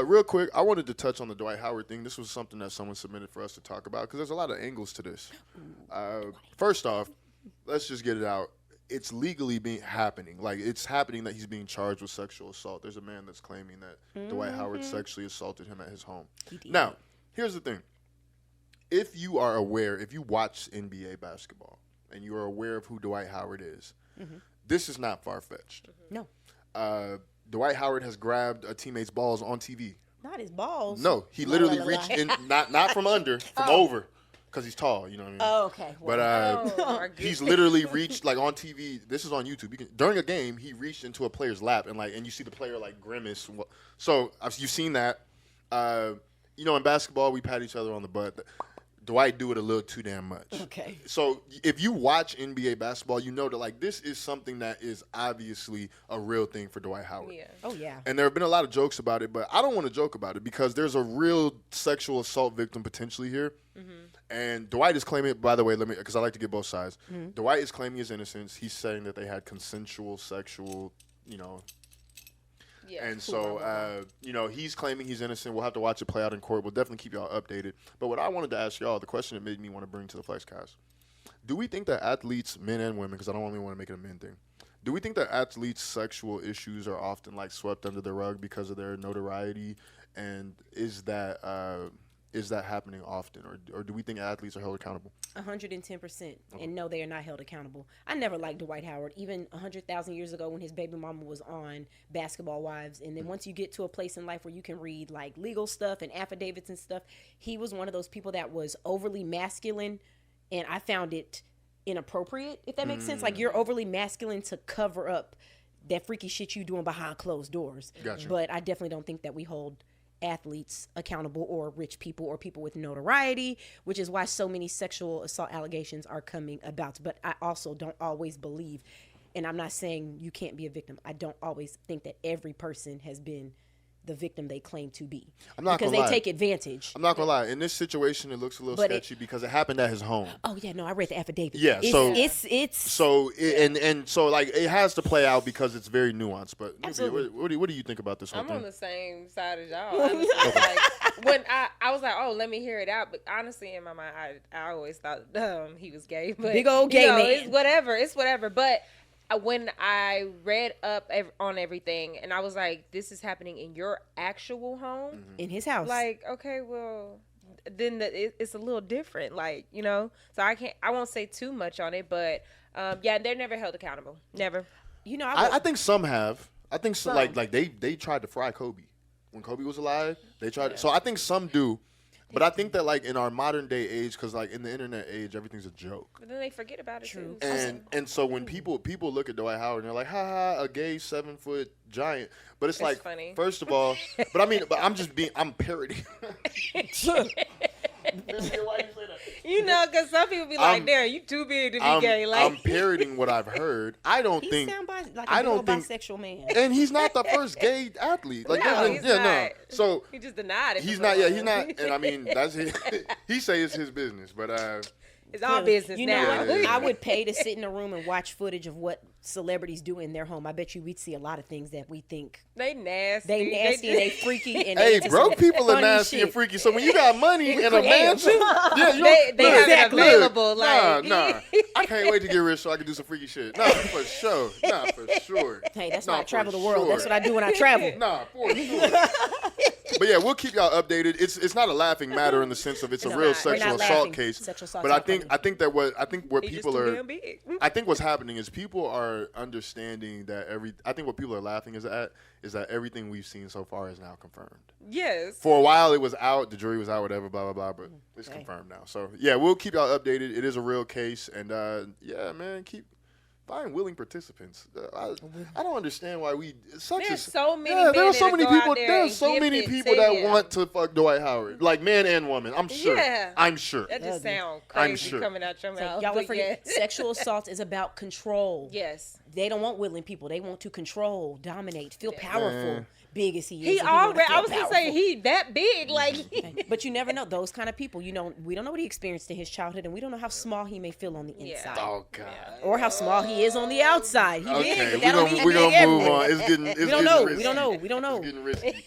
Real quick, I wanted to touch on the Dwight Howard thing. This was something that someone submitted for us to talk about because there's a lot of angles to this. First off, let's just get it out. It's legally happening. Like, it's happening that he's being charged with sexual assault. There's a man that's claiming that Dwight Howard sexually assaulted him at his home. Now, here's the thing. If you are aware, if you watch NBA basketball and you are aware of who Dwight Howard is, this is not far-fetched. No. Dwight Howard has grabbed a teammate's balls on TV. Not his balls. No, he literally reached in, not from under, from over, because he's tall. You know what I mean? Oh, okay. Well, but he's literally reached like on TV. This is on YouTube. During a game, he reached into a player's lap and you see the player like grimace. So you've seen that. In basketball, we pat each other on the butt. Dwight do it a little too damn much. Okay. So if you watch NBA basketball, you know that like this is something that is obviously a real thing for Dwight Howard. Yeah. Oh yeah. And there have been a lot of jokes about it, but I don't want to joke about it because there's a real sexual assault victim potentially here. And Dwight is claiming, by the way, because I like to get both sides. Dwight is claiming his innocence. He's saying that they had consensual sexual, Yeah. And so, he's claiming he's innocent. We'll have to watch it play out in court. We'll definitely keep y'all updated. But what I wanted to ask y'all, the question that made me want to bring to the Flexcast, do we think that athletes, men and women, because I don't only want to make it a men thing, do we think that athletes' sexual issues are often like swept under the rug because of their notoriety? And is that happening often, or do we think athletes are held accountable? 110%. And no, they are not held accountable. I never liked Dwight Howard, even 100,000 years ago when his baby mama was on Basketball Wives. And then once you get to a place in life where you can read like legal stuff and affidavits and stuff, he was one of those people that was overly masculine, and I found it inappropriate, if that makes sense. Like, you're overly masculine to cover up that freaky shit you doing behind closed doors. Gotcha. But I definitely don't think that we hold athletes accountable, or rich people, or people with notoriety, which is why so many sexual assault allegations are coming about. But I also don't always believe, and I'm not saying you can't be a victim, I don't always think that every person has been the victim they claim to be. I'm not because gonna they lie. take advantage. I'm not gonna lie. In this situation, it looks a little sketchy because it happened at his home. Oh yeah, no, I read the affidavit. Yeah, it's so like it has to play out because it's very nuanced. But Absolutely. what do you think about this whole I'm thing? on the same side as y'all. Honestly, like when I was like, oh, let me hear it out. But honestly, in my mind, I always thought he was gay. But big old gay man. It's whatever. But when I read up on everything, and I was like, this is happening in your actual home, in his house. like, okay, well, then it's a little different, like, so I won't say too much on it, but they're never held accountable, never. I think some have. I think some. like they tried to fry Kobe when Kobe was alive. They tried. So I think some do. But I think that, like, in our modern day age, because, like, in the internet age, everything's a joke. But then they forget about it, too. And so when people look at Dwight Howard and they're like, ha ha, a gay 7-foot giant. But it's like, funny. First of all, I'm parodying. Because some people be like, "Darren, you too big to be gay." Like, I'm parroting what I've heard. I don't think. He sound like a bisexual man. And he's not the first gay athlete. Like, he's not. No. So he just denied it. He's not. Yeah, he's not. And I mean, that's his. He say it's his business, but it's our business you now. know what? I would pay to sit in a room and watch footage of what celebrities do in their home. I bet you we'd see a lot of things that we think they nasty. They freaky. And hey, broke people are nasty shit. and freaky. So when you got money and a mansion, they have it available. Like, nah. I can't wait to get rich so I can do some freaky shit. Nah, for sure. Nah, for sure. Hey, that's why I travel the world. That's what I do when I travel. Nah, for sure. But yeah, we'll keep y'all updated. It's not a laughing matter in the sense of it's a real sexual assault case. But I think what people are. I think what's happening is people are understanding that I think what people are laughing is that everything we've seen so far is now confirmed. Yes. For a while it was out, the jury was out, whatever, blah blah blah, but it's confirmed now. So yeah, we'll keep y'all updated. It is a real case, and yeah, man, find willing participants. I don't understand why there's so many men there are so many people. There's so many people that want to fuck Dwight Howard, like man and woman. I'm sure. Yeah. I'm sure. That just sounds crazy coming out your mouth. Y'all forget sexual assault is about control. Yes. They don't want willing people. They want to control, dominate, feel powerful. Big as he is. He already. I was gonna say he that big, like. But you never know those kind of people. We don't know what he experienced in his childhood, and we don't know how small he may feel on the inside. Oh God. Or how small he is on the outside. He big, but that don't mean he we're big gonna move everywhere. on. It's getting. We don't know. We don't know. It's getting risky.